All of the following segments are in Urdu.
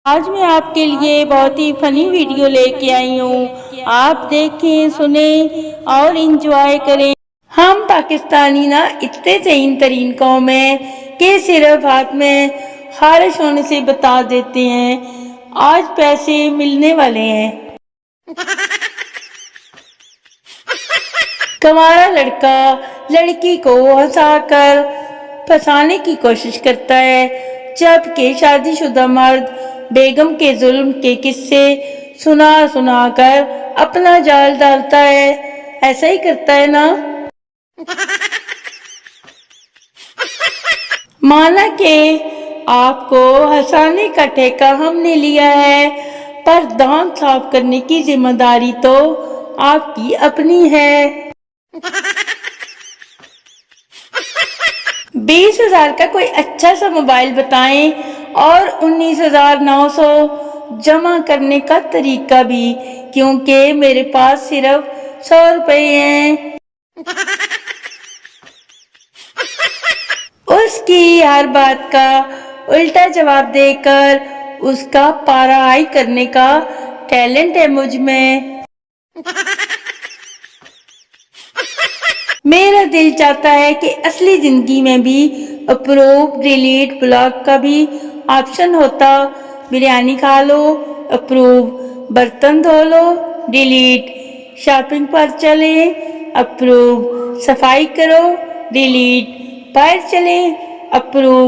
آج میں آپ کے لیے بہت ہی فنی ویڈیو لے کے آئی ہوں. آپ دیکھیں، سنیں اور انجوائے کریں. ہم پاکستانی نا اتنے ذہین ترین قوم ہیں کہ صرف ہاتھ میں خارش ہونے سے بتا دیتے ہیں آج پیسے ملنے والے ہیں. کمارا لڑکا لڑکی کو ہنسا کر پھنسانے کی کوشش کرتا ہے، جبکہ شادی شدہ مرد بیگم کے ظلم کے قصے سنا سنا کر اپنا جال ڈالتا ہے. ایسا ہی کرتا ہے نا؟ مانا کہ آپ کو ہنسانے کا ٹھیکہ ہم نے لیا ہے، پر دانت صاف کرنے کی ذمہ داری تو آپ کی اپنی ہے. 20,000 کا کوئی اچھا سا موبائل بتائیں اور 19,900 جمع کرنے کا طریقہ بھی، کیونکہ میرے پاس صرف 100 روپے ہیں. اس کی ہر بات کا الٹا جواب دے کر اس کا پارا ہائی کرنے کا ٹیلنٹ ہے مجھ میں. میرا دل چاہتا ہے کہ اصلی زندگی میں بھی اپروو ڈیلیٹ بلاک کا بھی آپشن ہوتا. بریانی کھا لو اپروو، برتن دھو لو ڈیلیٹ، شاپنگ پر چلیں اپروو، صفائی کرو ڈیلیٹ، باہر چلیں اپروو،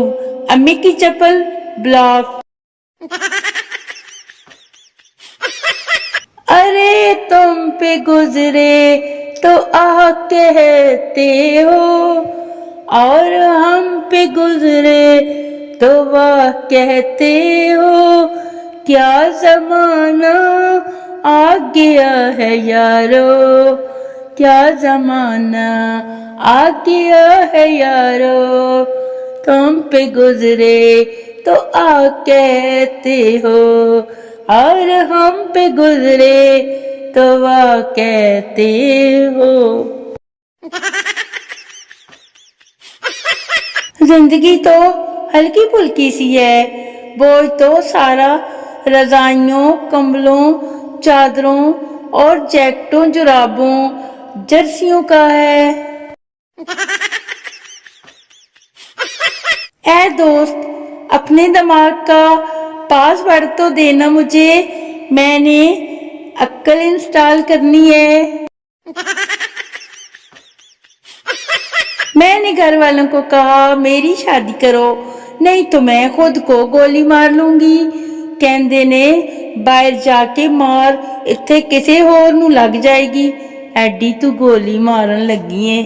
امی کی چپل بلاک. ارے تم پہ گزرے تو آہ کہتے ہو، اور ہم پہ گزرے تو واہ کہتے ہو. کیا زمانہ آ گیا ہے یارو، کیا زمانہ آ گیا ہے یارو. تم پہ گزرے تو آہ کہتے ہو، اور ہم پہ گزرے تو واہ کہتے ہو. زندگی تو ہلکی پھلکی سی ہے، بوجھ تو سارا رضائیوں، کمبلوں، چادروں اور جیکٹوں، جرابوں، جرسیوں کا ہے. اے دوست، اپنے دماغ کا پاس ورڈ تو دینا مجھے، میں نے عقل انسٹال کرنی ہے. میں نے گھر والوں کو کہا میری شادی کرو نہیں تو میں خود کو گولی مار لوں گی. کہندے نے باہر جا کے مار، اتھے کسے ہور نوں لگ جائے گی، ایڈی تو گولی مارن لگی ہے.